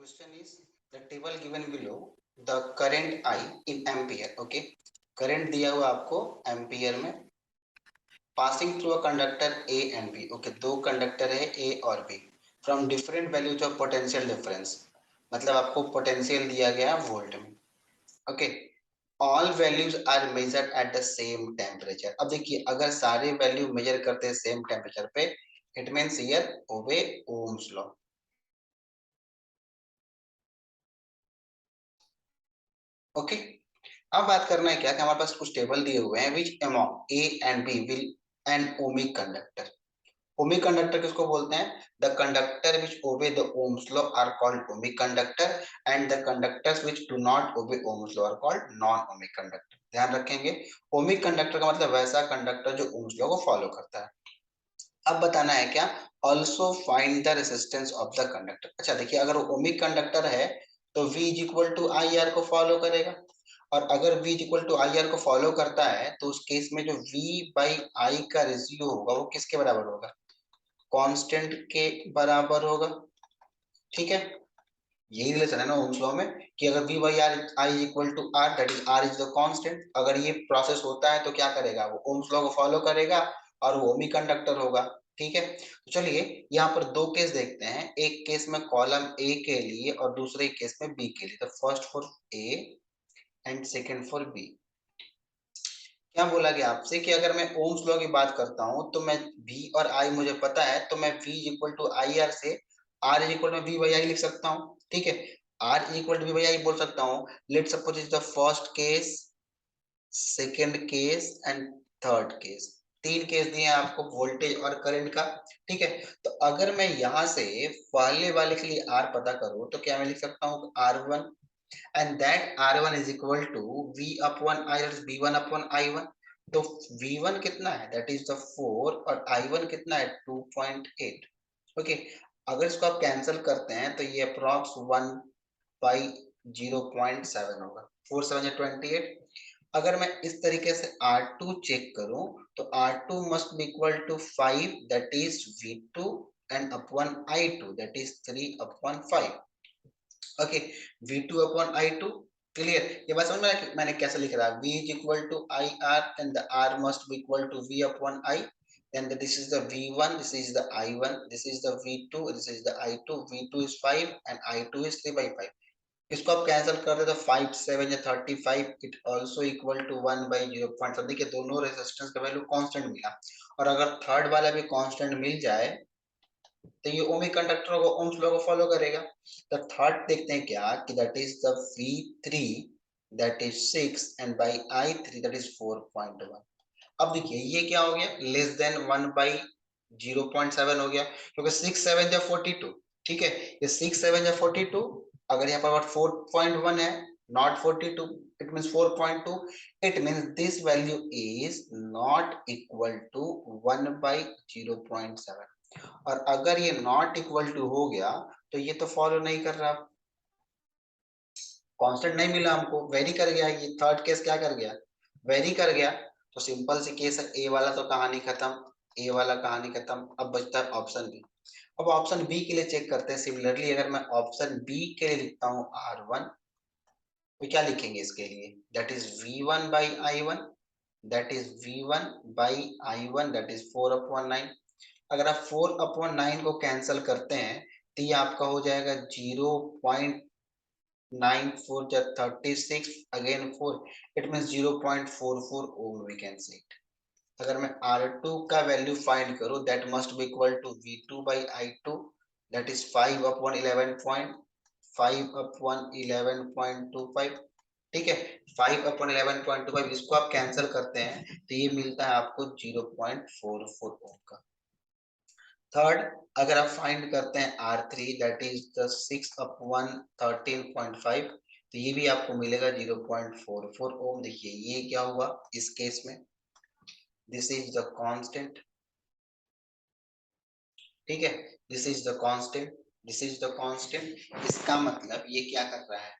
Question is the table given below the current I in ampere. Okay, current दिया हुआ आपको ampere में passing through a conductor A and B. Okay, दो conductor है A और B from different values of potential difference. मतलब आपको potential दिया गया है वोल्ट में. Okay, all values are measured at the same temperature. अब देखिए अगर सारे वैल्यू मेजर करते हैं सेम टेम्परेचर पे it means here obey Ohm's law. Okay, अब बात करना है क्या कि हमारे पास कुछ टेबल दिए हुए हैं which among A and B will an ohmic conductor. Ohmic conductor किसको बोलते हैं? The conductor which obey the Ohm's law are called ohmic conductor and the conductors which do not obey Ohm's law are called non ohmic conductor. ध्यान रखेंगे, ohmic conductor का मतलब वैसा conductor जो ohms law को फॉलो करता है. अब बताना है क्या, also find the resistance of the conductor. अच्छा देखिए, अगर ओमिक कंडक्टर है तो V is equal to I R को फॉलो करेगा, और अगर V is equal to I R को फॉलो करता है तो उस केस में जो V बाई आई का रेशियो होगा वो किसके बराबर होगा? कांस्टेंट के बराबर होगा. ठीक है, यही रिलेशन है ना ओम्स लॉ में कि अगर V by R I is equal to R, that is R is the constant. अगर ये प्रोसेस होता है तो क्या करेगा, वो ओम्स लॉ को फॉलो करेगा और वो ओमिक कंडक्टर होगा. ठीक है, तो चलिए यहाँ पर दो केस देखते हैं, एक केस में कॉलम ए के लिए और दूसरे केस में बी के लिए. तो first for A and second for B. क्या बोला गया आपसे कि अगर मैं ओम्स लॉ की बात करता हूं तो मैं V और I मुझे पता है तो मैं V is equal to I R से R is equal to V by I लिख सकता हूं. ठीक है, R is equal to V by I बोल सकता हूं. Let suppose is the first case, second case and third case. तीन केस दिए हैं आपको वोल्टेज और करंट का. ठीक है, तो अगर मैं यहां से पहले वाले के लिए R पता करूं तो क्या मैं लिख सकता हूं R1 and that R1 is equal to V upon I, that is V1 upon I1. तो V1 कितना है, that is the 4, और I1 कितना है 2.8. ओके, अगर इसको आप कैंसिल करते हैं तो ये अप्रॉक्स 1 बाई 0.7 होगा. 4 7 28. अगर मैं इस तरीके से R2 चेक करूं तो R2 must be equal to 5, that is V2 and upon I2, that is 3 upon 5. Okay, V2 upon I2. Clear, ये बात समझ में आया कि मैंने कैसे लिख रहा है. V is equal to IR and the R must be equal to V upon I. Then this is the V1, this is the I1, this is the V2, this is the I2. V2 is 5 and I2 is 3 by 5. इसको आप cancel कर दे तो 5 7 या 35, it also equal to 1 by 0.7. देखिए दोनों resistance का value constant मिला, और अगर थर्ड वाला भी कांस्टेंट मिल जाए तो ये ओमिक कंडक्टर को ओम्स लॉ को फॉलो करेगा. तो थर्ड देखते हैं क्या कि that is the V3, that is 6 and by I3 that is 4.1. अब देखिए ये क्या हो गया, लेस देन 1 बाई 0.7 हो गया, क्योंकि 6 7 या 42. ठीक है, ये 6 7 या 42, अगर यहाँ पर 4.1 है not 42, it means 4.2. it means this value is not equal to 1 by 0.7. और अगर ये नॉट इक्वल टू हो गया तो ये तो फॉलो नहीं कर रहा, कांस्टेंट नहीं मिला हमको, वेरी कर गया. ये थर्ड केस क्या कर गया, वेरी कर गया. तो सिंपल सी केस है, ए वाला तो कहानी खत्म, ए वाला कहानी खत्म. अब बचता है ऑप्शन बी. अब ऑप्शन बी के लिए चेक करते हैं. सिमिलरली अगर मैं ऑप्शन बी के लिए लिखता हूँ R1, तो क्या लिखेंगे इसके लिए, that is V1 by I1, that is V1 by I1, that is 4/9. अगर आप 4/9 को कैंसिल करते हैं तो ये आपका हो जाएगा 0.94 या 36 again 4, it mean 0.44 ohm we can say it. अगर मैं R2 का वैल्यू फाइंड करूं that must be equal to V2 by I2, that is 5/11.25. ठीक है, 5/11.25, इसको आप कैंसिल करते हैं तो ये मिलता है आपको 0.44 ओम का. थर्ड, अगर आप फाइंड करते हैं R3 दैट इज द 6/13.5, तो ये भी आपको मिलेगा 0.44 ओम. देखिए ये क्या हुआ इस केस में, दिस इज द कांस्टेंट. ठीक है, this is the constant, this is the constant. इसका मतलब ये क्या कर रहा है,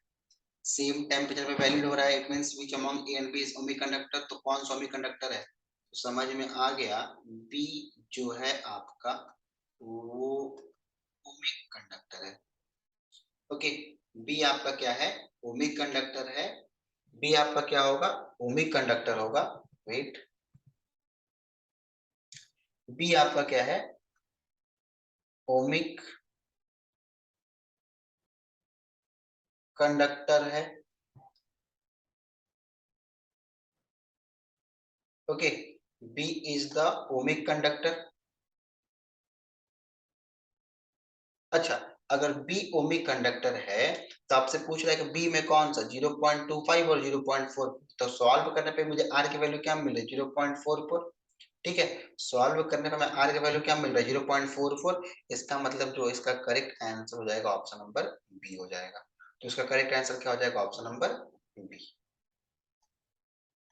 सेम टेम्परेचर पे वैलिड हो रहा है. It means which among A and B is ohmic conductor. तो कौन सा ओमिक कंडक्टर है, तो समझ में आ गया, बी जो है आपका वो ओमिक कंडक्टर है. ओके, बी आपका क्या है, ओमिक कंडक्टर है। बी आपका क्या होगा, ओमिक कंडक्टर होगा। वेट, बी आपका क्या है, ओमिक कंडक्टर है। Okay, B is the ohmic conductor. अच्छा, अगर बी ओमिक कंडक्टर है तो आपसे पूछ रहा है कि बी में कौन सा 0.25 और 0.4, तो सॉल्व करने पे मुझे आर की वैल्यू क्या मिल रही है, 0.44। ठीक है, सॉल्व करने पे मैं आर की वैल्यू क्या मिल रहा है, 0.44। इसका मतलब जो इसका करेक्ट आंसर हो जाएगा ऑप्शन नंबर बी हो जाएगा। तो इसका करेक्ट आंसर क्या हो जाएगा, ऑप्शन नंबर बी।